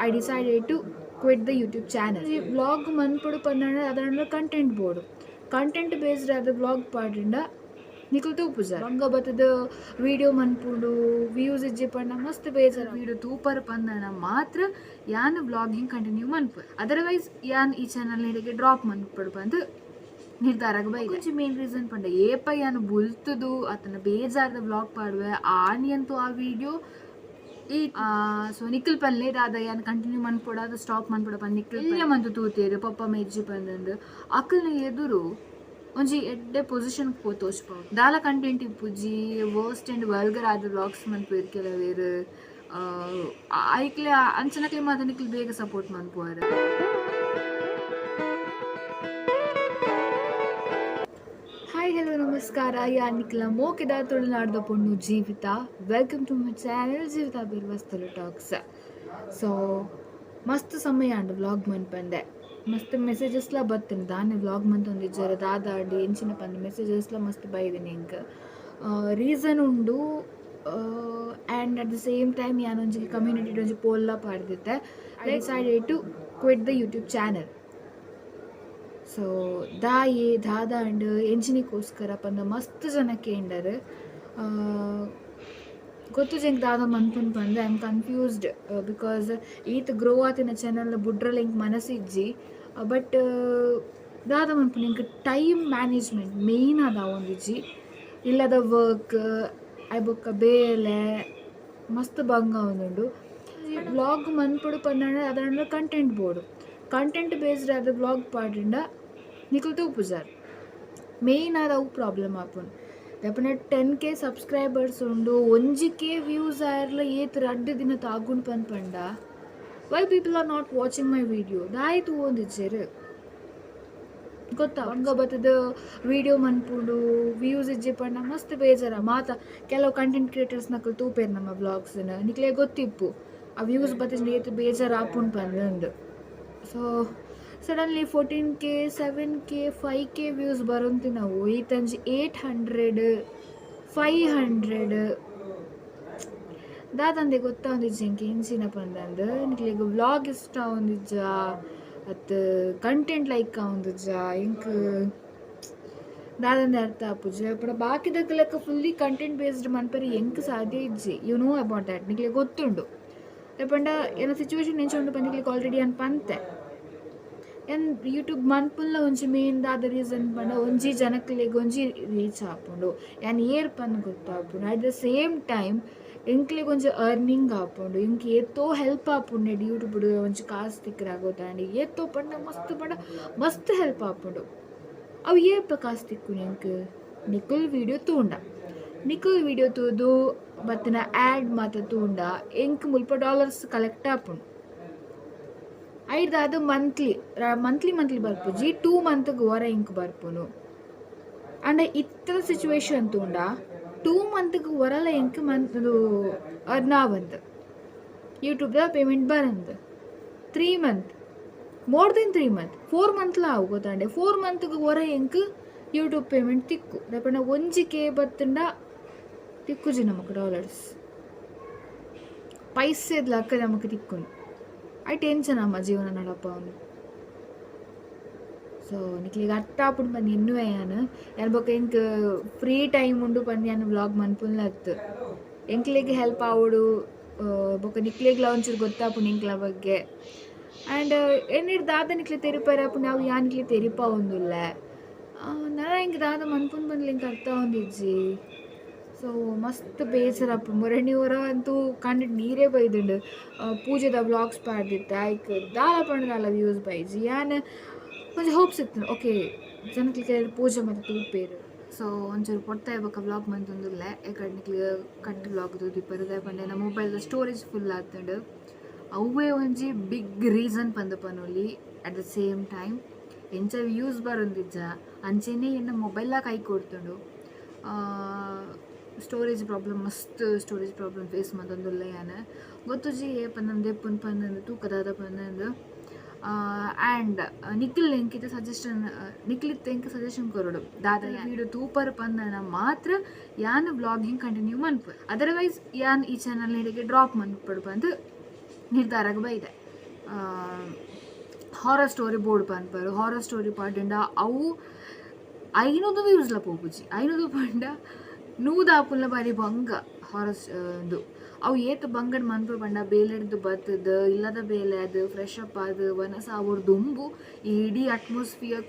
I decided to quit the YouTube channel. ಈ vlog ಮನ್ಪುಡು ಪಂಡ ಅದರ ಕಂಟೆಂಟ್ ಬೋರ್ಡು ಕಂಟೆಂಟ್ ಬೇಸ್ಡ್ ಆದ ವ್ಲಾಗ್ ಪಾಡಿಂಡ ನಿಕುಲು ತೂಪುಜ ಬಂಗ ಬತ್ತದ ವಿಡಿಯೋ ಮನ್ಪುಡು ವ್ಯೂಸ್ ಇಜ್ಜಿ ಪಂಡ ಮಸ್ತ್ ಬೇಜಾರು ವಿಡಿಯೋ ತೂಪರ್ ಪಂದಣ ಮಾತ್ರ ಯಾನ್ ವ್ಲಾಗಿಂಗ್ ಕಂಟಿನ್ಯೂ ಮನ್ಪು ಅದರ್ವೈಸ್ ಯಾನ್ ಈ ಚಾನಲ್ ನೀಡಿಗೆ ಡ್ರಾಪ್ ಮನ್ಪುಡು ಬಂದು ನಿರ್ಧಾರಕ್ಕೆ ಬೈ కొంచెం ಮೇನ್ ರೀಸನ್ ಪಂಡ ಏಪ ಯಾನು ಬುಲ್ತದು ಅತನ ಬೇಜಾರದ ವ್ಲಾಗ್ ಪಾಡುವೆ ಆನಿಯಂತೂ ಆ ವಿಡಿಯೋ ಈ ಸೊ ನಿಖಿಲ್ ಪಲ್ಲೆ ದಾದ ಯಾನ್ ಕಂಟಿನ್ಯೂ ಮನ್ಪುಡ ಅದು ಸ್ಟಾಪ್ ಮನ್ಪುಡ ಪಂಡ ನಿಖಿಲ್ ಮಂತು ತೂತೇರು ಪಪ್ಪ ಮೆಜ್ಜಿ ಪಂದಂದು ಅಕ್ಕಲ್ನ ಎದುರು ಒಂಜಿ ಎಡ್ಡೆ ಪೊಸಿಷನ್ ತೋಚ್ಪವು ದಾಲ ಕಂಟೆಂಟ್ ಇಪ್ಪುಜಿ ವರ್ಸ್ಟ್ ಆ್ಯಂಡ್ ವಲ್ಗರ್ ಆದ ವ್ಲಾಗ್ಸ್ ಮನ್ಪುವೆರ್ ಕೆಲವೇರು ಐಕ್ಲೆ ಅಂಚನಕ್ಲೆ ಮಾತ್ರ ನಿಖಿಲ್ ಬೇಗ ಸಪೋರ್ಟ್ ಮನ್ಪುವರು. ಹಾಯ್ ಹಲೋ ನಮಸ್ಕಾರ ಯಾನ್ ನಿಖಿಲ ಮೋಕೆದ ತುಳುನಾಡ್ದ ಪೊಣ್ಣು ಜೀವಿತ. ವೆಲ್ಕಮ್ ಟು ಮೈ ಚಾನೆಲ್ ಜೀವಿತ ಬಿರ್ವಸ್ತಲು ಟಾಕ್ಸ್. ಸೊ ಮಸ್ತ್ ಸಮಯ ಅಂಡು ವ್ಲಾಗ್ ಮನ್ಪಂದೆ ಮಸ್ತ್ ಮೆಸೇಜಸ್ಲ ಬರ್ತೇನೆ ದಾನೆ ವ್ಲಾಗ್ ಮಂತೊಂದಿಜ್ಜರ ದಾದಾಡಿ ಎಂಚಿನ ಪಂದ ಮೆಸೇಜಸ್ಲ ಮಸ್ತ್ ಬೈದಿನಿ ಇಂಕ ರೀಸನ್ ಉಂಡು. And at the same time ಯಾನೊಂಜಿ ಕಮ್ಯುನಿಟಿ ಒಂಜಿ ಪೋಲ್ಲ ಪಾಡ್ದಿತ್ತೆ. I decided to quit the YouTube channel. So ದಾದ ಅಂಡ್ ಎಂಚಿನಿಗೋಸ್ಕರ ಪಂದ ಮಸ್ತ್ ಜನ ಕೇಂಡರ್ ಗೊತ್ತು ಜಂಕ್ ದಾದ ಮನ್ಪುನ್ ಪಂದು ಐ ಆಮ್ ಕನ್ಫ್ಯೂಸ್ಡ್ ಬಿಕಾಸ್ ಈತ್ ಗ್ರೋ ಆತಿನ ಚಾನಲ್ ಬುಡ್ರಲ್ಲಿ ಇಂಕ್ ಮನಸ್ಸಿಜ್ಜಿ ಬಟ್ ದಾದ ಮನ್ಪುನ್ ಇಂಕ್ ಟೈಮ್ ಮ್ಯಾನೇಜ್ಮೆಂಟ್ ಮೇಯ್ನ್ ಅದ ಒಂದಿಜ್ಜಿ ಇಲ್ಲದ ವರ್ಕ್ ಐ ಬೊಕ್ಕ ಬೇಲೆ ಮಸ್ತ್ ಬಂಗ ಒಂದುಂಡು. ವ್ಲಾಗ್ ಮನ್ಪುಡು ಪಂಡ ಅದರ ಕಂಟೆಂಟ್ ಬೋರ್ಡು ಕಂಟೆಂಟ್ ಬೇಸ್ಡ್ ಆದ ವ್ಲಾಗ್ ಪಾಡಿಂಡ ನಿಕುಲು ತೂಪುಜಾರ್ ಮೇಯ್ನ್ ಆದ ಅವು ಪ್ರಾಬ್ಲಮ್ ಆಪುಂಡು. ದಪ್ಪನ 10K ಸಬ್ಸ್ಕ್ರೈಬರ್ಸ್ ಉಂಡು 1K ವ್ಯೂಸ್ ಆಯರ್ಲ ಏತ್ ರಡ್ಡು ದಿನ ತಾಗುಂಡು ಪಂಡ why people are not watching my video ದಾಯ್ತು ಓದಿಜ್ಜೆರು ಗೊತ್ತಾ ಹಂಗ ಬತ್ತದ ವಿಡಿಯೋ ಮನ್ಪುಡು ವ್ಯೂಸ್ ಇಜ್ಜಿ ಪಂಡ ಮಸ್ತ್ ಬೇಜಾರ ಮಾತ ಕೆಲವು ಕಂಟೆಂಟ್ ಕ್ರಿಯೇಟರ್ಸ್ ನಕಲು ತೂಪೇರು ನಮ್ಮ ವ್ಲಾಗ್ಸ್ನ ನಿಕ್ಲೆ ಗೊತ್ತಿಪ್ಪು ಆ ವ್ಯೂಸ್ ಬತ್ತಿನ ಏತ್ ಬೇಜಾರು ಆಪುಂಡು ಪಂದು. So suddenly 14K 7K 5K views ಬರೋಂತಿ ನಾವು ಈತಂಜಿ 800 500 ದಾದಂದೆ ಗೊತ್ತಾ ಒಂದಿಜ್ಜ ಇಂಕೆ ಇಂಚಿನ ಪಂದಂದು ನಿಕ್ಲಿಗೆ ವ್ಲಾಗ್ ಇಷ್ಟ ಒಂದಿಜ್ಜ ಅತ್ ಕಂಟೆಂಟ್ ಲೈಕ್ ಒಂದಿಜ್ಜ ಇಂಕ್ ದಾದಂದೆ ಅರ್ಥ ಆಪುಜ ಪಡ ಬಾಕಿದಕ್ಕೆ ಲೆಕ್ಕ ಫುಲ್ಲಿ ಕಂಟೆಂಟ್ ಬೇಸ್ಡ್ ಮನ್ಪರಿ ಎಂಕ್ ಸಾಧ್ಯ ಇಜ್ಜಿ ಯು ನೋ ಅಬೌಟ್ ದ್ಯಾಟ್ ನಿಕ್ಲೆ ಗೊತ್ತುಂಡು ಪಂಡ ಏನೋ ಸಿಚುವೇಶನ್ ನೆಂಚೊಂಡು ಪಂದಿಕ್ಲಿಗೆ ಆಲ್ರೆಡಿ ಅನ್ ಪಂತೆ ಏನು ಯೂಟ್ಯೂಬ್ ಮನ್ಪುಲ್ಲ ಒಂಜಿ ಮೇನ್ ದಾದ ರೀಸನ್ ಪಂಡ ಒಂಜಿ ಜನಕ್ಲೆಗ್ ಒಂಜಿ ರೀಚ್ ಆಪುಂಡು ಯಾನ್ ಏರ್ ಪಂದ್ ಗೊತ್ತಾಪುಂಡು. ಅಟ್ ದ ಸೇಮ್ ಟೈಮ್ ಎಂಕ್ಲೆಗ್ ಒಂಜಿ ಅರ್ನಿಂಗ್ ಆಪುಂಡು ಇಂಕ್ ಏತೋ ಹೆಲ್ಪ್ ಆಪುಂಡು ಯೂಟ್ಯೂಬ್ ಒಂಜಿ ಕಾಸು ತಿಕ್ಕರಾಗೋತಾಂಡಿ ಏತೋ ಪಂಡ ಮಸ್ತ್ ಹೆಲ್ಪ್ ಆಪುಂಡು. ಅವು ಏಪ ಕಾಸು ತಿಕ್ಕು ಎಂಕ್ ನಿಕುಲ್ ವಿಡಿಯೋ ತೂಂಡ ನಿಕುಲ್ ವಿಡಿಯೋ ತೂದು ಬತ್ತಿನ ಆ್ಯಡ್ ಮಾತ ತೂಂಡ ಎಂಕ್ ಮುಲ್ಪ ಡಾಲರ್ಸ್ ಕಲೆಕ್ಟ್ ಆಪುಂಡು. ಐದು ಅದು ಮಂತ್ಲಿ ಬರ್ಪುಜಿ 2 ಮಂತ್ಗೆ ಹೊರ ಇಂಕ್ ಬರ್ಪುನು ಅಂಡ ಇತ್ತರ ಸಿಚುವೇಶನ್ ತೂಂಡ 2 ಮಂತ್ಗೆ ಹೊರಲ ಇಂಕ್ ಅರ್ನಾವಂತ ಯೂಟ್ಯೂಬ್ದ ಪೇಮೆಂಟ್ ಬರಂದ 3 ಮಂತ್ ಮೋರ್ ದೆನ್ 3 ಮಂತ್ 4 ಮಂತ್ಲ ಅವು ಗೊತ್ತಾಂಡೆ 4 ಮಂತ್ಗೆ ಹೊರ ಇಂಕ್ ಯೂಟ್ಯೂಬ್ ಪೇಮೆಂಟ್ ತಿಕ್ಕು ದಪ್ಪನ 1K ಬತ್ತಂಡ ತಿಕ್ಕುಜಿ ನಮಕ್ ಡಾಲರ್ಸ್ ಪೈಸೆದ್ ಲಕ್ಕ ನಮಕ್ ತಿಕ್ಕುನು ಐ ಟೆನ್ಷನ್ ಅಮ್ಮ ಜೀವನ ನಡಪ್ಪ ಅವನು. ಸೊ ನಿಕ್ಲಿಗೆ ಅರ್ಥ ಆಪುಂಡು ಪಂದು ಇನ್ನುವೇ ಯಾನ್ ಬೊಕ್ಕ ಇಂಕ್ ಫ್ರೀ ಟೈಮ್ ಉಂಡು ಪಂದು ಯಾನ್ ವ್ಲಾಗ್ ಮನ್ಪುನ್ಲತ್ತು ಎಂಕ್ಲೆಗ್ ಹೆಲ್ಪ್ ಆವೋಡು ಬೊಕ್ಕ ನಿಕ್ಲೆಗ್ಲ ಒಂಚೂರು ಗೊತ್ತಾಪುಂಡು ಇಂಕ್ಲ ಬಗ್ಗೆ. ಆ್ಯಂಡ್ ಎನ್ನಿಡ್ ದಾದ ನಿಕ್ಲೆ ತೆರಿಪಾರಾಪುಂಡು ಅವು ಯಾನಿಕ್ಲೆ ತೆರಿಪ ಒಂದುಲ್ಲ ನಾ ಇಂಕ್ ದಾದ ಮನ್ಪುನ್ ಬಂದ್ಲಿ ಇಂಕ್ ಅರ್ಥ ಒಂದಿಜ್ಜಿ. ಸೊ ಮಸ್ತ್ ಬೇಜಾರಪ್ಪು ಮೊರಣಿಯವರ ಅಂತೂ ಕಂಡಿಟ್ಟು ನೀರೇ ಬೈದುಂಡು ಪೂಜೆದ ವ್ಲಾಗ್ಸ್ ಪಾಡ್ದಿತ್ತೆ ಐಕ್ ದಾಲ ಪಂಡದಾಲ ವ್ಯೂಸ್ ಬೈಜಿ ಯಾನ್ ಕೊಂಚ ಹೋಪ್ಸ್ ಇತ್ತು ಓಕೆ ಜನಕ್ಲಿಗೆ ಪೂಜೆ ಮತ್ತು ತೂಪೇರು. ಸೊ ಒಂಚೂರು ಕೊಡ್ತಾ ಇರ್ಬೇಕು ವ್ಲಾಗ್ ಮಂತೊಂದುಲ್ಲ ಯಾಕಂದ್ರೆ ನಿಕ್ಲಿಗೆ ಕಟ್ ವ್ಲಾಗ್ ತೂದಿಪ್ಪರು ಪಂಡೆ ನಮ್ಮ ಮೊಬೈಲ್ದ ಸ್ಟೋರೇಜ್ ಫುಲ್ ಆಗ್ತುಂಡು ಅವೇ ಒಂಜಿ ಬಿಗ್ ರೀಸನ್ ಪಂದು ಪನೊಲಿ. ಅಟ್ ದ ಸೇಮ್ ಟೈಮ್ ಎಂಚ ವ್ಯೂಸ್ ಬರೊಂದಿಜ್ಜ ಅಂಚೆನೇ ಎನ್ನ ಮೊಬೈಲ ಕೈ ಕೊಡ್ತುಂಡು ಸ್ಟೋರೇಜ್ ಪ್ರಾಬ್ಲಮ್ ಮಸ್ತ್ ಸ್ಟೋರೇಜ್ ಪ್ರಾಬ್ಲಮ್ ಫೇಸ್ ಮಂತೊಂದುಲ್ಲ ಯಾನ್ ಗೊತ್ತುಜಿ ಪಂದಂದು ಎಪ್ಪುನ್ ಪಂದಂದು ತೂಕದಾದ ಪಂದಂದು. ಆ್ಯಂಡ್ ನಿಖಿಲ್ ಎಂಕಿತ ಸಜೆಷನ್ ಕೊರಡು ದಾದ ವಿಡಿಯೋ ತೂಪರ್ ಪಂದನ ಮಾತ್ರ ಯಾನ್ ವ್ಲಾಗಿಂಗ್ ಕಂಟಿನ್ಯೂ ಮನ್ಪು ಅದರ್ವೈಸ್ ಯಾನ್ ಈ ಚಾನಲ್ ನೀಡಿಗೆ ಡ್ರಾಪ್ ಮನ್ಪಡು ಬಂದು ನಿರ್ಧಾರಕ್ಕೆ ಬೈದೆ. ಹಾರರ್ ಸ್ಟೋರಿ ಬೋರ್ಡ್ ಪನ್ಪರು ಹಾರರ್ ಸ್ಟೋರಿ ಪಾಡಿಂಡ ಅವು 500 ವ್ಯೂಸ್ಲ ಪೋಪುಜಿ 500 ಪಂಡ ನೂದಾಪುಲ್ಲ ಬಾರಿ ಬಂಗ ಹಾರಸ್ ಇದು ಅವು ಏತು ಬಂಗಡ್ ಮನ್ಪು ಪಂಡ ಬೇಲೆಡ್ದು ಬತ್ತದ ಇಲ್ಲದ ಬೇಲೆ ಅದು ಫ್ರೆಶ್ ಅಪ್ ಅದು ವನಸ ಅವ್ರ ದುಂಬು ಈ ಇಡೀ ಅಟ್ಮಾಸ್ಫಿಯರ್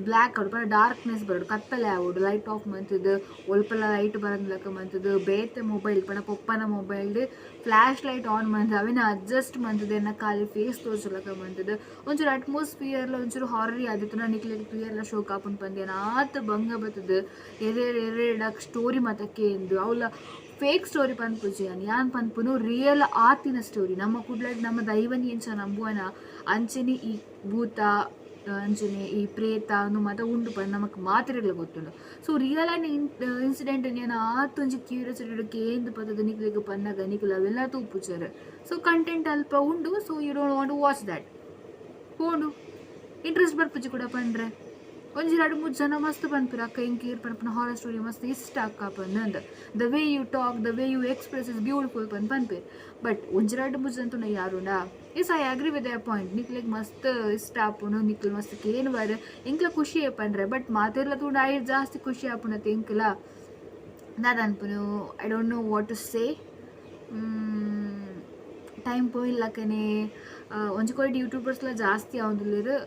ಬ್ಲ್ಯಾಕ್ ಅವ್ರು ಬರ ಡಾರ್ಕ್ನೆಸ್ ಬರೋಡು ಕತ್ತಲೆ ಆಗೋಡು ಲೈಟ್ ಆಫ್ ಮಂತದ್ದು ಒಲ್ಪಲ್ಲ ಲೈಟ್ ಬರೋದ್ಲಕ್ಕ ಮಂತದ್ದು ಬೇತೆ ಮೊಬೈಲ್ ಪಣ ಪೊಪ್ಪನ ಮೊಬೈಲ್ಡ್ ಫ್ಲ್ಯಾಶ್ ಲೈಟ್ ಆನ್ ಮಂತ್ ಅವಿನ ಅಡ್ಜಸ್ಟ್ ಮಂತದ್ದು ಎನ್ನ ಖಾಲಿ ಫೇಸ್ ತೋರ್ಸಲಕ್ಕ ಮಂತದ್ದು ಒಂಚೂರು ಅಟ್ಮಾಸ್ಫಿಯರ್ಲ ಒಂಚೂರು ಹಾರರಿ ಆದಿತ್ತು ನಾನು ನಿಕ್ಲಿಗೆ ಕ್ಲಿಯರ್ಲ ಶೋ ಕಾಪುಂಡು ಪಂದ್ಯ ಆತ ಭಂಗ ಬರ್ತದೆ ಎರಡಕ್ಕೆ ಸ್ಟೋರಿ ಮತಕ್ಕೆ ಎಂದು ಅವಳ ಫೇಕ್ ಸ್ಟೋರಿ ಪನ್ಪುಜಿ ಯಾನ್ ಪನ್ಪುನು ರಿಯಲ್ ಆತಿನ ಸ್ಟೋರಿ ನಮ್ಮ ಕುಡ್ಲಾಡ್ ನಮ್ಮ ದೈವನಿ ಎಂಚ ನಂಬುವನ ಅಂಚನೆ ಈ ಭೂತ ಅಂಚನೆ ಈ ಪ್ರೇತ ಅನ್ನು ಮತ ಉಂಡು ಪಂದು ನಮಕ್ ಮಾತ್ರೆಗಳ ಗೊತ್ತುಂಡು ಸೊ ರಿಯಲ್ ಆ್ಯಂಡ್ ಇನ್ಸಿಡೆಂಟ್ ನಾನು ಆತೊಂಜಿ ಕ್ಯೂರಿಯಾಸಿಟಿ ಏನು ಪತ್ತದ ನಿಕ್ಲಿಗೆ ಪನ್ನಗ ನಿಕ್ಲ ಅವೆಲ್ಲ ತೂಪುಚರ್ ಸೊ ಕಂಟೆಂಟ್ ಅಲ್ಪ ಉಂಡು so you don't want to watch that ಹೋಂಡು ಇಂಟ್ರೆಸ್ಟ್ ಬರ್ಪುಜಿ ಕೂಡ ಪಂಡ್ರೆ ಒಂಜಿ 2-3 ಜನ ಮಸ್ತ್ ಪನ್ಪುರ ಅಕ್ಕ ಹಿಂಗೆ ಪನ್ಪನ ಹಾರರ್ ಸ್ಟೋರಿ ಮಸ್ತ್ ಇಷ್ಟ ಅಕ್ಕ ಪಂದ್ the way you talk the way you express is beautiful ಪನ್ಪೇರ್ ಬಟ್ ಒಂಜಿ 2-3 ಜನ ಯಾರುಂಡ yes I agree with a point ನಿಕ್ಲಿಗೆ ಮಸ್ತ್ ಇಷ್ಟ ಆಪುನು ನಿಕ್ಲು ಮಸ್ತ್ ಕೇನು ಬಾರ ಇಂಕ್ಲ ಖುಷಿ ಪಂಡ್ರೆ ಬಟ್ ಮಾತೆಲ್ಲ ತೂಂಡ ಐ ಜಾಸ್ತಿ ಖುಷಿ ಆಪುನತ್ತೆ ಇಂಕ್ಲ ದಾದ ಅನ್ಪುನು I don't know what to say time ಪೋಯಿಲ್ಲಕನೆ ಒಂಜಿ ಕೊಡಿ ಯೂಟ್ಯೂಬರ್ಸ್ಲ ಜಾಸ್ತಿ ಆವಂದುಲ್ಲೇರು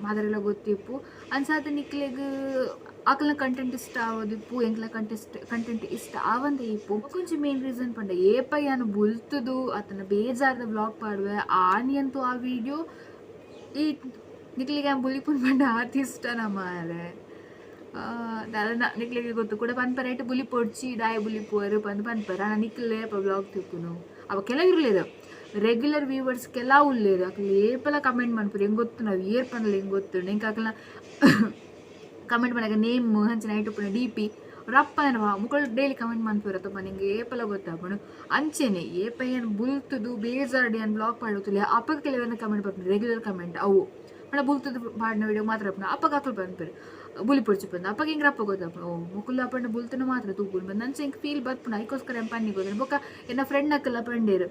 ಮಾದರೆಲ್ಲ ಗೊತ್ತಿಪ್ಪು ಅನ್ಸಾದ ನಿಕ್ಲೆಗ್ ಆಕಲ್ನ ಕಂಟೆಂಟ್ ಇಷ್ಟ ಆವೋದಿಪ್ಪು ಎಂಕ್ಲ ಕಂಟೆಂಟ್ ಇಷ್ಟ ಆವಂದೆ ಇಪ್ಪು ಕೊಂಚ ಮೇನ್ ರೀಸನ್ ಪಂಡ ಏಪ ಯಾನು ಬುಲ್ತುದು ಆತನ ಬೇಜಾರದ ಬ್ಲಾಗ್ ಪಾಡುವೆ ಆನಿಯಂತೂ ಆ ವಿಡಿಯೋ ಈ ನಿಕ್ಲಿಗೆ ಬುಲಿಪುನ್ ಪಂಡ ಆತಿ ಇಷ್ಟ ನಮ್ಮರೆ ನಿಕ್ಲಿಗೆ ಗೊತ್ತು ಕೂಡ ಪನ್ಪರೈಟ್ ಬುಲಿ ಪೊಡ್ಚಿ ದಾಯ ಬುಲಿ ಪೋರು ಪನ್ಪರ ನಾನು ನಿಕ್ಲೆ ಬ್ಲಾಗ್ ತಿಪ್ಪುನು ಅವ ಕೆಲವಿರ್ಲೇದು ರೆಗ್ಯುಲರ್ ವ್ಯೂವರ್ಸ್ಗೆಲ್ಲ ಉಳ್ಳೇದು ಅಕ್ಲಿ ಏಪೆಲ್ಲ ಕಮೆಂಟ್ ಮಾಡ್ಪುರು ಹೆಂಗೆ ಗೊತ್ತು ನಾವು ಏರ್ ಪನ್ನಲ್ಲ ಹೆಂಗೆ ಗೊತ್ತು ಹೆಂಗೆ ಅಕ್ಕಲ್ಲ ಕಮೆಂಟ್ ಮಾಡಾಗ ನೇಮ್ ಹಂಚಿನ ನೈಟ್ ಉಪ್ಪನ ಡಿ ಪಿ ರಪ್ಪ ಮುಕ್ಕಳು ಡೈಲಿ ಕಮೆಂಟ್ ಮಾಡ್ತಿರತ್ತಪ್ಪ ನಿಂಗೆ ಏಪೆಲ್ಲ ಗೊತ್ತಾಪಣು ಅಂಚೆನೆ ಏಪ ಏನು ಬುಲ್ತದು ಬೇಜಾರ್ಡಿ ಏನು ಬ್ಲಾಗ್ ಮಾಡುತ್ತಿಲ್ಲ ಅಪ್ಪಗೆ ಕೆಲವನ್ನ ಕಮೆಂಟ್ ಬರ್ತೀನಿ ರೆಗ್ಯುಲರ್ ಕಮೆಂಟ್ ಅವು ಮಳ ಬುಲ್ತದು ಮಾಡಿನ ವಿಡಿಯೋ ಮಾತ್ರ ಅಪ್ಪಗೆ ಹಾಕಲು ಬಂದ್ಪೇರು ಬುಲಿ ಪೊಡ್ಚಿ ಬಂದು ಅಪ್ಪಗೆ ಹಿಂಗೆ ರಪ್ಪ ಗೊತ್ತಪ್ಪ ಓ ಮುಕ್ಕುಲ್ಲ ಅಪ್ಪಣ್ಣ ಬುಲ್ತನ ಮಾತ್ರ ತೂಪುಡು ಬಂದು ನಂಚೆ ಹಿಂಗೆ ಫೀಲ್ ಬತ್ಪುಣ ಅದಕ್ಕೋಸ್ಕರ ಪನ್ನಿಗೆ ಹೋದ್ರೆ ಬೊಕ್ಕ ಎನ್ನ ಫ್ರೆಂಡ್ ಅಕ್ಕಲ್ಲ ಪಂಡೇರು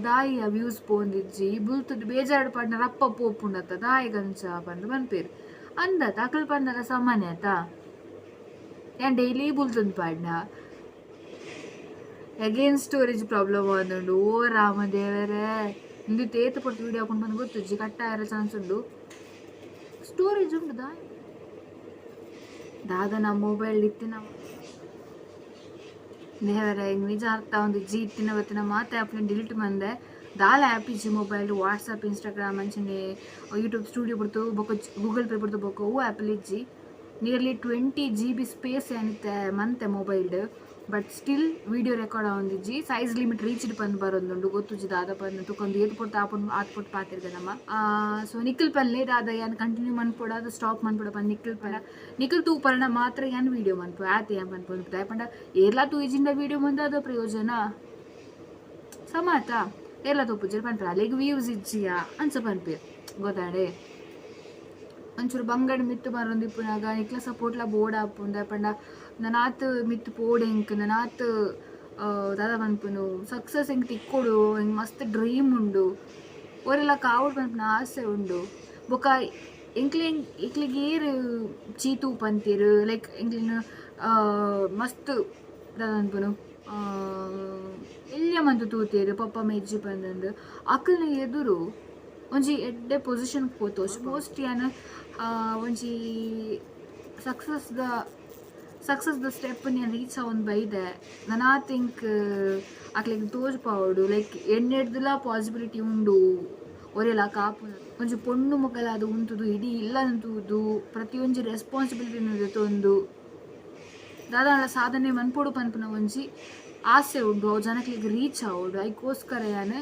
ದಾಯಿಯ ವ್ಯೂಸ್ ಪೋಂದಿಜ್ಜಿ ಬುಲ್ತುದು ಬೇಜಾರು ಪಂಡ ರಪ್ಪ ಪೋಪುಂಡತ್ತ ದಾಯಿ ಗಂಚ ಪಂದು ಬಂದ್ಪೇರು ಅಂದತ್ತ ಅಕಲ್ ಪಂಡಲ್ಲ ಸಾಮಾನ್ಯ ಆತ ಏನು ಡೈಲಿ ಬುಲ್ತಂದು ಪಾಡ್ನ ಅಗೇನ್ ಸ್ಟೋರೇಜ್ ಪ್ರಾಬ್ಲಮ್ ಆದಂಡು ಓ ರಾಮದೇವರೇ ಇಂದು ತೇತು ಪಟ್ಟು ವೀಡಿಯೋ ಹಾಕೊಂಡು ಬಂದು ಗೊತ್ತುಜ್ಜಿ ಕಟ್ಟ ಇರೋ ಚಾನ್ಸ್ ಉಂಡು ಸ್ಟೋರೇಜ್ ಉಂಟು ದಾದ ನಮ್ಮ ಮೊಬೈಲ್ ಇತ್ತಿನ ದೇವರ ಹಿಂಗೆ ನಿಜ ಅರ್ಥ ಒಂದು ಜಿ ಇತ್ತಿನ ಬತ್ತಿನ ಮಾತೆ ಆ್ಯಪ್ನ ಡಿಲೀಟ್ ಮಂದೆ ದಾಲ ಆ್ಯಪ್ ಇಜ್ಜಿ ಮೊಬೈಲ್ ವಾಟ್ಸಪ್ ಇನ್ಸ್ಟಾಗ್ರಾಮ್ ಅಂಚನೆ ಯೂಟ್ಯೂಬ್ ಸ್ಟುಡಿಯೋ ಬಿಡ್ತು ಬೊಕ್ಕ ಗೂಗಲ್ ಪೇ ಬಿಡ್ತು ಬೊಕ್ಕ ಅವು ಆ್ಯಪಲ್ಲಿ ಇಜ್ಜಿ ನಿಯರ್ಲಿ 20 GB ಸ್ಪೇಸ್ ಏನಿತ್ತೆ ಮಂತೆ ಮೊಬೈಲ್ಡ್ ಬಟ್ ಸ್ಟಿಲ್ ವಿಡಿಯೋ ರೆಕಾರ್ಡ್ ಆವೊಂದಿಜ್ಜಿ ಸೈಜ್ ಲಿಮಿಟ್ ರೀಚ್ಡ್ ಪಂದು ಬರೋದುಂಡು ಗೊತ್ತುಜ್ಜಿ ದಾದ ಪಂದು ತುಕೊಂಡು ಏತು ಪೊಟ್ಟು ಆತ್ಪೊಟ್ಟು ಪಾತಿರ್ದೆ ನಮ್ಮ ಸೊ ನಿಖಿಲ್ ಪಲ್ಲೆ ದಾದ ಏನು ಕಂಟಿನ್ಯೂ ಮನ್ಪೊಡ ಅದು ಸ್ಟಾಪ್ ಮನ್ಪೊಡ ಪಂದು ನಿಖಿಲ್ ತೂಪರ್ಣ ಮಾತ್ರ ಏನು ವೀಡಿಯೋ ಮನ್ಪು ಆತ ಏನು ಮನ್ಪೊಂದು ದಯಪಂಡ ಏರ್ಲಾ ತೂಜಿಂದ ವೀಡಿಯೋ ಮುಂದೆ ಅದು ಪ್ರಯೋಜನ ಸಮಾತ ಏರ್ಲಾ ತೂಪುಜ್ಜಿ ಪನ್ಪೆ ಅಲ್ಲಿಗೆ ವ್ಯೂಸ್ ಇಜ್ಜಿಯ ಅನ್ಸ ಪನ್ಪೆ ಗೊತ್ತಾಡೆ ಒಂಚೂರು ಬಂಗಡ್ ಮಿತ್ತು ಬರೋಂದಿಪ್ಪುನಾಗ ನಿಕ್ಲ ಸಪೋರ್ಟ್ಲ ಬೋರ್ಡ್ ಆಪುಂದ ಪಂಡ ನನಾತ್ ಮಿತ್ತು ಪೋಡ್ ಹೆಂಕ್ ನನಾತ್ ದಾದ ಪನ್ಪುನು ಸಕ್ಸಸ್ ಹೆಂಗೆ ತಿಕ್ಕೊಡು ಹೆಂಗೆ ಮಸ್ತ್ ಡ್ರೀಮ್ ಉಂಡು ಅವರೆಲ್ಲ ಕಾವಡ್ ಪನ್ಪುನ ಆಸೆ ಉಂಡು ಬೊಕ್ಕ ಎಂಕ್ಲಿಗೆ ಏರು ಚೀತು ಪಂತೀರು ಲೈಕ್ ಎಂಕ್ಲಿನ ಮಸ್ತ್ ದಾದ ಪನ್ಪುನು ಎಲ್ಯ ಮಂತು ತೂತೇರು ಪಪ್ಪ ಮೆಜ್ಜಿ ಪಂದಂದು ಅಕ್ಕಲ್ನ ಎದುರು ಒಂಜಿ ಎಡ್ಡೆ ಪೊಸಿಷನ್ ಪೋತೋಜ್ ಮೋಸ್ಟ್ ಏನು ಒಂಜಿ ಸಕ್ಸಸ್ದ ಸ್ಟೆಪ್ ನಾನು ರೀಚ್ ಆವೊಂದು ಬೈದೆ ನಾನು ಆ ಥಿಂಕ್ ಅಕ್ಲಿಗೆ ತೋಜ್ಪಾವಡು ಲೈಕ್ ಎಣ್ಣೆಡ್ದಲ ಪಾಸಿಬಿಲಿಟಿ ಉಂಡು ಒರೆಲ್ಲ ಕಾಪು ಒಂಜಿ ಪೊಣ್ಣು ಮಕ್ಕಳ ಅದು ಉಂತುದು ಇಡೀ ಇಲ್ಲ ಅಂತುದು ಪ್ರತಿಯೊಂಜಿ ರೆಸ್ಪಾನ್ಸಿಬಿಲಿಟಿ ತೊಂದು ದಾದಾಂಡ ಸಾಧನೆ ಮನ್ಪೊಡು ಪನ್ಪುನ ಒಂಜಿ ಆಸೆ ಉಂಡು ಅವು ಜನಕ್ಲಿಗೆ ರೀಚ್ ಆವೋಡು ಅದಕ್ಕೋಸ್ಕರ ಏನು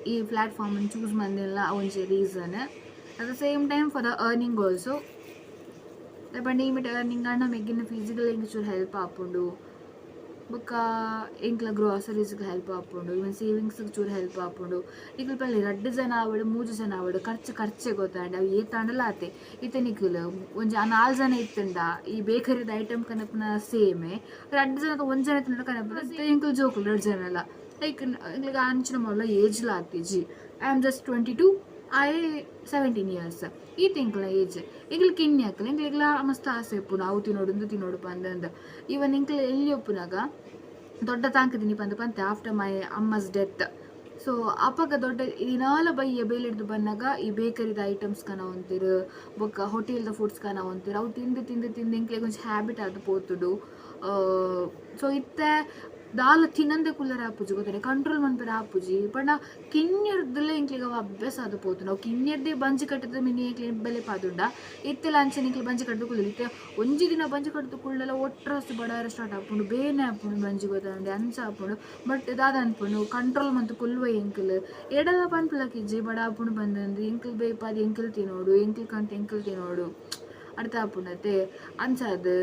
ಈ ಪ್ಲ್ಯಾಟ್ಫಾರ್ಮನ್ನು ಚೂಸ್ ಮಾಡಿಲ್ಲ ಒಂಜಿ reason at the same time for the earning also ಪಂಡ ಈ ಮಿಟ್ ಅರ್ನಿಂಗ್ ಅಣ್ಣ ಮೆಗ್ಗಿನ ಫಿಸಿಕಲ್ ಹೆಂಗೆ ಚೂರು ಹೆಲ್ಪ್ ಆಪುಂಡು ಬೊಕ್ಕ ಎಂಕ್ಲ ಗ್ರಾಸರೀಸ್ಗೆ ಹೆಲ್ಪ್ ಆಪುಂಡು ಇವನ್ ಸೇವಿಂಗ್ಸ್ಗೆ ಚೂರು ಹೆಲ್ಪ್ ಆಪುಂಡು ಈಗ ಪಲ್ಲಿ 2 ಜನ ಆವಡು 3 ಜನ ಆವಡು ಖರ್ಚೆ ಗೊತ್ತಾಂಡ ಅವು ಏತಾಂಡಲ್ಲ ಆತೆ ಇತ್ತೆ ನಿಖಿಲ್ ಒಂಜಿ 4 ಜನ ಇತ್ತಂಡ ಈ ಬೇಕರಿದ ಐಟಮ್ ಕನಪನ ಸೇಮೆ 2 ಜನ 1 ಜನ ತಿಂಡ ಕನಪನ ಎಂಕಲ್ ಜೋಕುಲು 2 ಜನ ಅಲ್ಲ ಲೈಕ್ ಇಂಗ್ಲಿಗೆ ಅಂಚಿನ ಮೊದಲ ಏಜ್ ಲಾತಿಜಿ I am just 22, I 17 years ಈ ತಿಂಗಳ ಏಜ್ ಈಗಲ ಕಿನ್ನಿ ಹಾಕಲ್ಲ ಇಂಗ್ಲಿಗ್ಲ ಮಸ್ತ್ ಆಸೆ ಇಪ್ಪುನು ಅವು ತಿನ್ನೋಡು ಇಂದು ತಿನ್ನೋಡು ಪಂದಂದ ಇವನ್ ಇಂಕ್ಲ ಎಲ್ಲಿ ಒಪ್ಪುನಾಗ ದೊಡ್ಡ ತಾಂಕ ತಿನ್ನಿ ಪಂತೆ ಆಫ್ಟರ್ ಮೈ ಅಮ್ಮಸ್ ಡೆತ್. ಸೊ ಅಪ್ಪಗ ದೊಡ್ಡ ದಿನಾಲ ಬಯ್ಯ ಬೇಲಿಡ್ದು ಬಂದಾಗ ಈ ಬೇಕರಿದ ಐಟಮ್ಸ್ ಕನ ಒಂತಿರು ಬೊಕ್ಕ ಹೋಟೆಲ್ದ ಫುಡ್ಸ್ ಕನ ಒಂತಿರು ಅವು ತಿಂದು ತಿಂದು ತಿಂದು ಇಂಕ್ಲೆ ಕೊಂಚ ಹ್ಯಾಬಿಟ್ ಆದ ಪೋತುಡು. ಸೊ ಇತ್ತೆ ದಾಲ ತಿನ್ನಂದೆ ಕುಲ್ಲರ ಆಪುಜಿ ಗೊತ್ತೇನೆ ಕಂಟ್ರೋಲ್ ಮನ್ಪೆರ ಆಪುಜಿ ಪಂಡ ಕಿನ್ಯರ್ದಲ್ಲೇ ಇಂಕ್ಲಿಗೆ ಅವ ಅಭ್ಯಾಸ ಆದ ಪೋತು ನಾವು ಕಿನ್ಯರ್ದೇ ಬಂಜಿ ಕಟ್ಟದ ಮಿನಿ ಇಂಕ್ಲಿ ಬೆಲೆ ಪಾದುಂಡ ಇತ್ತೆಲ್ಲ ಅಂಚೆ ಇಂಕ್ಲಿ ಬಂಜಿ ಕಟ್ಟದು ಕುಲ್ಲ ಇತ್ತೆ ಒಂಜಿ ದಿನ ಬಂಜಿ ಕಟ್ಟದು ಕುಳ್ಳೆಲ್ಲ ಒಟ್ರಸ್ ಬಡಾರ ಸ್ಟಾರ್ಟ್ ಆಪುಂಡು ಬೇನೆ ಆಪುಂಡು ಬಂಜಿ ಗೊತ್ತಂಡೆ ಅಂಚ ಆಪುಂಡು ಬಟ್ ದಾದ ಅನ್ಪುಂಡು ಕಂಟ್ರೋಲ್ ಮಂತು ಕುಲ್ವ ಎಂಕಲ್ ಎಡದ ಪನ್ಪುಲಕ್ಕಿಜ್ಜಿ ಬಡ ಆಪುಂಡು ಬಂದಂದು ಎಂಕಲ್ ಬೇಪಾದಿ ಎಂಕಲ್ ತಿನ್ನೋಡು ಎಂಕಲ್ ಕಂತ ಎಂಕಲ್ ತಿನ್ನೋಡು ಅರ್ಥ ಆಪುಂಡತೆ ಅಂಚದು.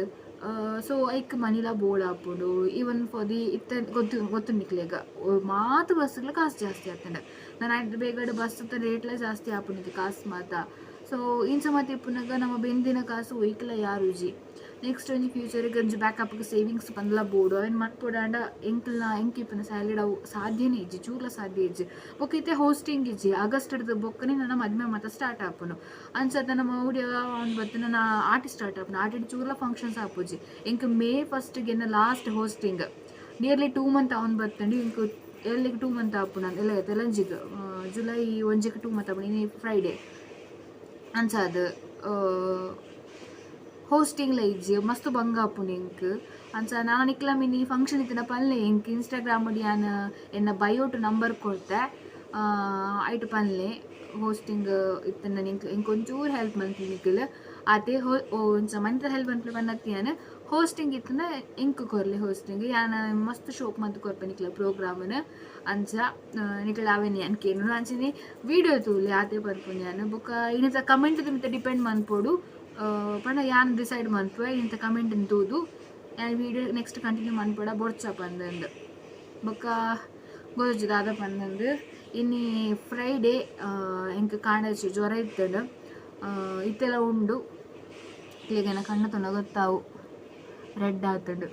ಸೊ ಐಕ್ ಮನಿಲ ಬೋಳ ಆಪುಂಡು ಈವನ್ ಫಾರ್ ದಿ ಇತ್ತ ಗೊತ್ತು ನಿಕ್ಲೆಗ ಮಾತು ಬಸ್ಗಳ ಕಾಸು ಜಾಸ್ತಿ ಆಗ್ತಂಡೆ ನಾನು ಆಯ್ತು ಬೇಗಡೆ ಬಸ್ ರೇಟ್ಲ ಜಾಸ್ತಿ ಆಪುಂಡಿದ್ದೆ ಕಾಸು ಮಾತ. ಸೊ ಇಂಚ ಮತ್ತೆ ಇಪ್ಪುನಾಗ ನಮ್ಮ ಬೆಂದಿನ ಕಾಸು ಒಯ್ಕಲ ಯಾರು ಜಿ ನೆಕ್ಸ್ಟ್ ಒಂಜಿ ಫ್ಯೂಚರಿಗೆ ಗಂಜಿ ಬ್ಯಾಕಪ್ಗೆ ಸೇವಿಂಗ್ಸ್ ಬಂದ್ಲ ಬೋಡು ಅವೇನು ಮನ್ಪೊಡಾಂಡ ಎಂಕ್ಲ ಎಂಕಿಪ್ಪನ ಸ್ಯಾಲರಿ ಅವು ಸಾಧ್ಯನೇ ಇಜ್ಜಿ ಚೂರ್ಲ ಸಾಧ್ಯ ಇಜ್ಜಿ ಬೊಕ್ಕ ಹೋಸ್ಟಿಂಗ್ ಇಜ್ಜಿ ಆಗಸ್ಟ್ ಹಿಡ್ದು ಬೊಕ್ಕನೆ ನನ್ನ ಮದುವೆ ಮತ್ತೆ ಸ್ಟಾರ್ಟ್ ಆಪುನು ಅಂಚದ ನಮ್ಮ ಊಡಿಯ ಅವ್ನು ಬತ್ತು ನನ್ನ ಆಟಿ ಸ್ಟಾರ್ಟ್ ಆಪುನು ಆಟಿಡ್ ಚೂರ್ಲ ಫಂಕ್ಷನ್ಸ್ ಆಪುಜಿ ಎಂಕ್ ಮೇ ಫಸ್ಟ್ಗೆ ಲಾಸ್ಟ್ ಹೋಸ್ಟಿಂಗ್ ನಿಯರ್ಲಿ 2 months ಅವ್ನು ಬತ್ತಂಡು ಇಂಕ್ ಎಲ್ಲಿಗೆ 2 months ಆಪು ನಾನು ಎಲ್ಲ ತೆಲಂಜಿಗೆ ಜುಲೈ 1ಗೆ 2 months ಆಪುನು ಇನ್ನು ಫ್ರೈಡೇ ಅಂಚದು ಹೋಸ್ಟಿಂಗ್ಲ ಇಜ್ಜಿ ಮಸ್ತ್ ಬಂಗ ಆಪುಂಡು ಎಂಕ್ ಅಂಚ ನಾನು ಇಕ್ಲ ಮಿನಿ ಫಂಕ್ಷನ್ ಇತ್ತಿನ ಪನ್ಲೆ ಎಂಕ್ ಇನ್ಸ್ಟಾಗ್ರಾಮ್ ನಾನು ಎನ್ನ ಬಯೋಟು ನಂಬರ್ ಕೊಡ್ತೆ ಐಟು ಪನ್ಲೆ ಹೋಸ್ಟಿಂಗ್ ಇತ್ತಿನ ಎಂಕ್ ಒಂಚೂರು ಹೆಲ್ಪ್ ಮಂತ್ಲಿ ನಿಕ್ಲು ಅದೇ ಒಂಚ ಮಂತ್ರ ಹೆಲ್ಪ್ ಮಂತ್ಲಿ ಬನ್ನತ್ತಿ ನಾನು ಹೋಸ್ಟಿಂಗ್ ಇತ್ತಿನ ಎಂಕ್ ಕೊರ್ಲೆ ಹೋಸ್ಟಿಂಗ್ ಯಾನ ಮಸ್ತ್ ಶೋಕ್ ಮಂತ್ ಕೊರ್ಪೆ ನಿಕ್ಲ ಪ್ರೋಗ್ರಾಮನ್ ಅಂಚ ನಿಕ್ಲ ಅವೇನೆ ಅನ್ಕೇನು ಅಂಚನೆ ವೀಡಿಯೋ ತೂಲಿ ಆತೆ ಬರ್ಪುಂಡು ನಾನು ಬೊಕ್ಕ ಇನ್ನಿತ ಕಮೆಂಟ್ ಮಿತ್ತ ಡಿಪೆಂಡ್ ಮನ್ಪೋಡು ಪಂಡ ಯಾನ್ ಡಿಸೈಡ್ ಮನ್ಪುವೆ ಇಂಥ ಕಮೆಂಟ್ ತೂದು ಯಾನ್ ವೀಡಿಯೋ ನೆಕ್ಸ್ಟ್ ಕಂಟಿನ್ಯೂ ಮನ್ಪಡ ಬೊಡ್ಚ ಪಂದಂದು ಬೊಕ್ಕ ಗೊಜ್ಜು ದಾದ ಪಂದಂದು ಇನ್ನಿ ಫ್ರೈಡೇ ಎಂಕ್ ಕಾಂಡಚ್ಚಿ ಜ್ವರ ಇತ್ತಂಡು ಇತ್ತೆಲ್ಲ ಉಂಡು ಹೇಗೆನ ಕಣ್ಣು ತೊಂಡ ಗೊತ್ತಾವು ರೆಡ್ ಆತಂಡು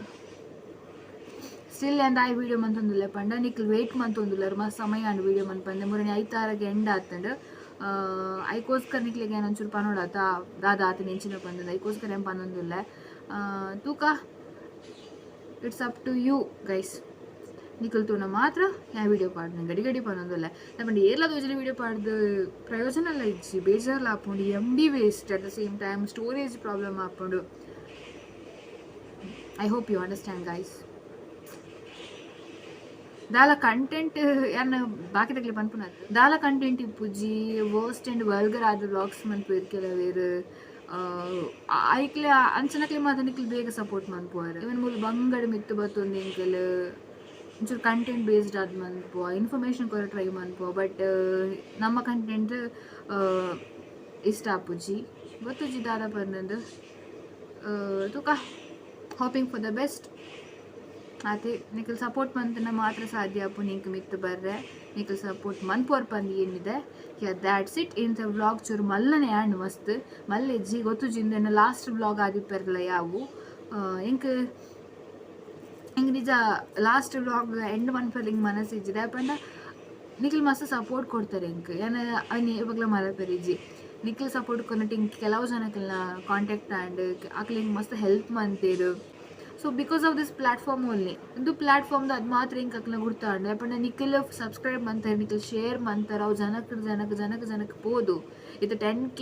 ಸ್ಟಿಲ್ ಎಂದ ಆಯ್ ವೀಡಿಯೋ ಮಂತೊಂದುಲ್ಲೆ ಪಂಡ ನಿಕ್ಲು ವೆಯ್ಟ್ ಮಂತೊಂದುಲ್ಲರು ಮಸ್ತ್ ಸಮಯ ಅಂಡು ವೀಡಿಯೋ ಮನ್ಪಂದೆ ಮೂರನೇ 5 ಎಂಡ್ ಆತಂಡು ಐಕೋಸ್ಕರ ನಿಕ್ಲಿಗೆ ಏನೊಂಚೂರು ಪನೋಡಾತ ದಾದ ಆತ ನೆಂಚಿನ ಪಂದದ ಐಕೋಸ್ಕರ ಏನು ಪನ್ನೊಂದಿಲ್ಲ ತೂಕ it's up to you guys ನಿಕಲ್ ತೂನ ಮಾತ್ರ ಯಾ ವೀಡಿಯೋ ಪಾಡ್ನ ಗಡಿ ಗಡಿ ಪನ್ನೊಂದಿಲ್ಲ ನಮ್ಮಂಡು ಏರ್ಲ ದೋಜಲಿ ವೀಡಿಯೋ ಪಾಡ್ದು ಪ್ರಯೋಜನ ಎಲ್ಲ ಇಜ್ಜಿ ಬೇಜಾರ್ಲ ಆಪುಂಡು MB waste at the same time storage problem ಆಪುಂಡು. I hope you understand guys. ದಾಲ ಕಂಟೆಂಟ್ ಯಾರನ್ನ ಬಾಕಿ ತಗಲಿ ಪನ್ಪುನ ದಾಲ ಕಂಟೆಂಟ್ ಇಪ್ಪುಜಿ ವರ್ಸ್ಟ್ ಆ್ಯಂಡ್ ವಲ್ಗರ್ ಆದ ವ್ಲಾಗ್ಸ್ ಮನ್ಪುವೆರ್ ಕೆಲವೇರು ಐಕ್ಲೆ ಅಂಚನಕ್ಲೆ ಮಾತ್ರ ನಿಕ್ಲಿ ಬೇಗ ಸಪೋರ್ಟ್ ಮನ್ಪುವರು ಇವನ್ ಮೂಲ ಬಂಗಡ ಮಿತ್ತು ಬತ್ತೊಂದು ಎಂಕಲ್ ಒಂಚೂರು ಕಂಟೆಂಟ್ ಬೇಸ್ಡ್ ಆದ ಮನ್ಪುವ ಇನ್ಫಾರ್ಮೇಷನ್ ಕೊರ ಟ್ರೈ ಮನ್ಪುವ ಬಟ್ ನಮ್ಮ ಕಂಟೆಂಟ್ ಇಷ್ಟ ಆಪುಜಿ ಗೊತ್ತುಜಿ ದಾದ ಪನ್ನಂದು ತುಕ ಹೋಪಿಂಗ್ ಫಾರ್ ದ ಬೆಸ್ಟ್. ಅದೇ ನಿಖಲ್ ಸಪೋರ್ಟ್ ಮಂತನ ಮಾತ್ರ ಸಾಧ್ಯ ಆಪು ನಿಂಗೆ ಮಿತ್ತು ಬರ್ರೆ ನಿಖಲ್ ಸಪೋರ್ಟ್ ಮನ್ಪೋರ್ ಪಂದು ಏನಿದೆ ದ್ಯಾಟ್ಸ್ ಇಟ್. ಇಂಥ ವ್ಲಾಗ್ ಚೂರು ಮಲ್ಲನೆ ಆ್ಯಂಡ್ ಮಸ್ತ್ ಮಲ್ಲೆಜ್ಜಿ ಗೊತ್ತು ಜಿಂದೆನ ಲಾಸ್ಟ್ ವ್ಲಾಗ್ ಆದಿಪ್ಪರಲ್ಲ ಯಾವು ಇಂಗೆ ನಿಜ ಲಾಸ್ಟ್ ವ್ಲಾಗ್ ಎಂಡ್ ಮನ್ಪರ್ಲಿ ಹಿಂಗೆ ಮನಸ್ಸಿಜ್ಜಿದೆ ಪಂಡ ನಿಖಲ್ ಮಸ್ತ್ ಸಪೋರ್ಟ್ ಕೊಡ್ತಾರೆ ಇಂಗೆ ಏನ ಅವನು ಇವಾಗಲ ಮರಪರಿಜ್ಜಿ ನಿಖಲ್ ಸಪೋರ್ಟ್ ಕೊನಟ್ಟು ಹಿಂಗೆ ಕೆಲವು ಜನಕ್ಕೆಲ್ಲ ಕಾಂಟ್ಯಾಕ್ಟ್ ಆ್ಯಂಡ್ ಆಕಲಿ ಹಿಂಗೆ ಮಸ್ತ್ ಹೆಲ್ಪ್ ಮಂತೇರು. So because of this platform only ಇದು ಪ್ಲಾಟ್ಫಾರ್ಮ್ದು ಅದು ಮಾತ್ರ ಹಿಂಗೆ ಅಕ್ಲ ಗುರ್ತಾಂಡು ಯಾಪಂಡ ನಿಖಿಲ್ ಸಬ್ಸ್ಕ್ರೈಬ್ ಮಂತಾರೆ ನಿಖಿಲ್ ಶೇರ್ ಮಂತಾರೆ ಅವು ಜನಕ್ಕೆ ಪೋದು ಇದು 10K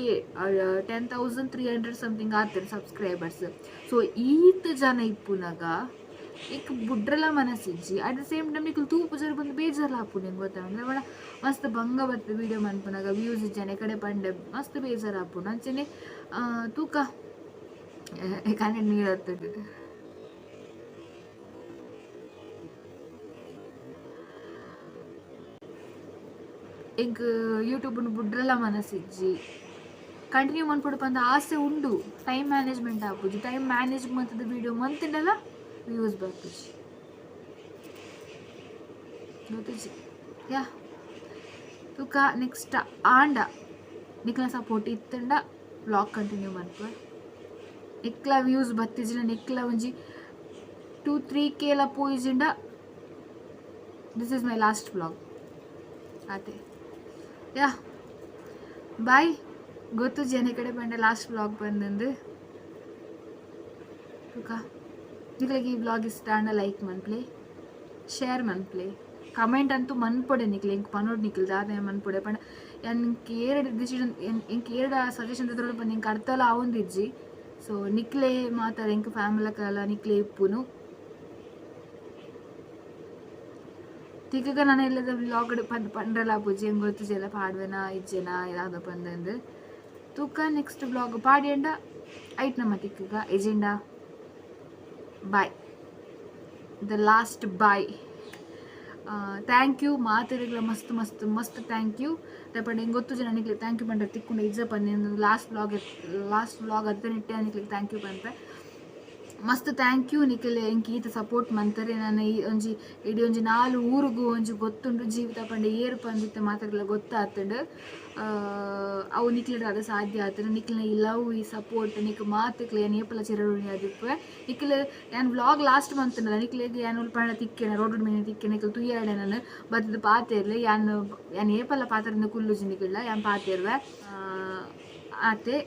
10,300 ಸಮಥಿಂಗ್ ಆಗ್ತಾರೆ ಸಬ್ಸ್ಕ್ರೈಬರ್ಸ್. ಸೊ ಈತ ಜನ ಇಪ್ಪುನಾಗ ಈಗ ಬುಡ್ರೆಲ್ಲ ಮನಸ್ಸಿಜ್ಜಿ at the same time Nikhil ತೂಪು ಜರ ಬಂದು ಬೇಜಾರ್ಲ ಹಾಪು ನಿಂಗೆ ಗೊತ್ತಾಗ ಬೇಡ ಮಸ್ತ್ ಭಂಗ ಬರ್ತದೆ ವೀಡಿಯೋ ಮನ್ಪುನಾಗ ವ್ಯೂಸ್ ಇಜ್ಜನೆ ಕಡೆ ಪಂಡೆ ಮಸ್ತ್ ಬೇಜಾರು ಹಾಪು ಅಂಚನೆ ತೂಕ ಕಂಟೆಂಟ್ ನೀಡತ್ತದೆ. ಈಗ ಯೂಟ್ಯೂಬ್ನ ಬುಡ್ರೆಲ್ಲ ಮನಸ್ಸಿಜ್ಜಿ ಕಂಟಿನ್ಯೂ ಮನ್ಪೊಡು ಪಂದ ಆಸೆ ಉಂಡು ಟೈಮ್ ಮ್ಯಾನೇಜ್ಮೆಂಟ್ ಆಪುಜಿ ಟೈಮ್ ಮ್ಯಾನೇಜ್ ಮಂತದ ವೀಡಿಯೋ ಮಂತಿಂಡಲ್ಲ ವ್ಯೂಸ್ ಬರ್ಪುಜಿ ಗೊತ್ತುಜಿ ಯಾ ತುಕ ನೆಕ್ಸ್ಟ್ ಆಂಡ ನಿಕ್ಲ ಸಪೋರ್ಟ್ ಇತ್ತಂಡ ವ್ಲಾಗ್ ಕಂಟಿನ್ಯೂ ಮನ್ಪ ನಿಕ್ಲ ವ್ಯೂಸ್ ಬತ್ತಿಜಿನ ನಿಕ್ಲ ಒಂಜಿ 2-3K ಪೋಯಿಜಿಂಡ this is my last vlog ಆತೆ ಯಾ ಬಾಯ್. ಗೊತ್ತು ಜನ ಕಡೆ ಬಂಡೆ ಲಾಸ್ಟ್ ವ್ಲಾಗ್ ಬಂದಂದು ತುಕ ನಿಕ್ಲಿಗೆ ಈ ವ್ಲಾಗ್ ಇಷ್ಟ ಅಂಡ ಲೈಕ್ ಮನ್ಪ್ಲೆ ಶೇರ್ ಮನ್ಪ್ಲೆ ಕಮೆಂಟ್ ಅಂತೂ ಮನ್ಪೊಡೆ ನಿಕ್ಲೆ ಇಂಕ್ ಪನೋಡ್ ನಿಕ್ಲು ದಾದ ಮನ್ಪೊಡೆ ಪಂಡ ಎಂಕ್ ಏರಡು ಡಿಸಿಷನ್ ಎಂಕ್ ಏರಡು ಸಜೆಷನ್ ತದ್ರೊಳು ಬಂದು ಇಂಕ್ ಅರ್ಥಲ ಆವೊಂದಿಜ್ಜಿ. ಸೊ ನಿಕ್ಲೆ ಮಾತಾಡ ಎಂಕ್ ಫ್ಯಾಮಿಲಕಲ್ಲ ನಿಕ್ಲೆ ಇಪ್ಪುನು ತಿಕ್ಕ ನಾನು ಎಲ್ಲದ ವ್ಲಾಗ್ ಪಂಡ್ರಲ್ಲ ಪೂಜಿ ಹೆಂಗೆ ಗೊತ್ತಿಜೆಲ್ಲ ಪಾಡ್ವೆನ ಇಜ್ಜೆನ ಯಾವ್ದು ಬಂದಂದು ತೂಕ ನೆಕ್ಸ್ಟ್ ವ್ಲಾಗ್ ಪಾಡ್ಯಂಡ ಐಟ್ ನಮ್ಮ ತಿಕ್ಕ agenda bye the last bye. Thank you ಮಾತಾಡಿಗ್ಲ ಮಸ್ತ್ ಮಸ್ತ್ ಮಸ್ತ್ ಥ್ಯಾಂಕ್ ಯು ರೇಪಂಡ ಹೆಂಗೆ ಗೊತ್ತು ಜನ ನಿಕ್ಲಿಗೆ ಥ್ಯಾಂಕ್ ಯು ಪಂಡ್ರೆ ತಿಕ್ಕೊಂಡು ಇಜ್ಜ ಪನ್ನೆ ಲಾಸ್ಟ್ ವ್ಲಾಗ್ ಅದನ್ನಿಟ್ಟೆ ನಿಕ್ಲಿಗೆ ಥ್ಯಾಂಕ್ ಯು ಪಂಡ್ರೆ ಮಸ್ತ್ ಥ್ಯಾಂಕ್ ಯು ನಿಖಿಲೆ ಎಂಕ್ ಈತ ಸಪೋರ್ಟ್ ಮಂತಾರೆ. ನಾನು ಈ ಒಂಜಿ ಇಡೀ ಒಂಜಿ 4 ಊರಿಗೂ ಒಂಜಿ ಗೊತ್ತುಂಡು ಜೀವಿತ ಪಂಡ ಏರು ಪಂದಿತ್ತೆ ಮಾತಾಡಲ ಗೊತ್ತಾತಂಡು ಅವು ನಿಕ್ಲಿಡ ಅದು ಸಾಧ್ಯ ಆತಂಡು. ನಿಕ್ಲಿನ ಈ ಲವ್ ಈ ಸಪೋರ್ಟ್ ನಿಕ್ ಮಾತಕ್ಲೆ ಏನು ಏಪಲ ಚಿರರುಣಿ ಅದಿಪ್ಪೆ ನಿಕ್ಲೆ ಏನು ವ್ಲಾಗ್ ಲಾಸ್ಟ್ ಮಂತನಲ್ಲ ನಿಕ್ಲೆಗೆ ಏನು ಪಂಡ ತಿಕ್ಕೇನೆ ರೋಡ್ ಮೇಲೆ ತಿಕ್ಕೇನೆ ನಿಕ್ಲು ತುಯ್ಯಾಡೆ ನಾನು ಬತ್ತದ ಪಾತೇರ್ಲೆ ಏನು ಏಪಲ ಪಾತ್ರದ ಕುಲ್ಲುಜಿ ನಿಕ್ಲ ಏನು ಪಾತೇರ್ವೆ ಆತೆ.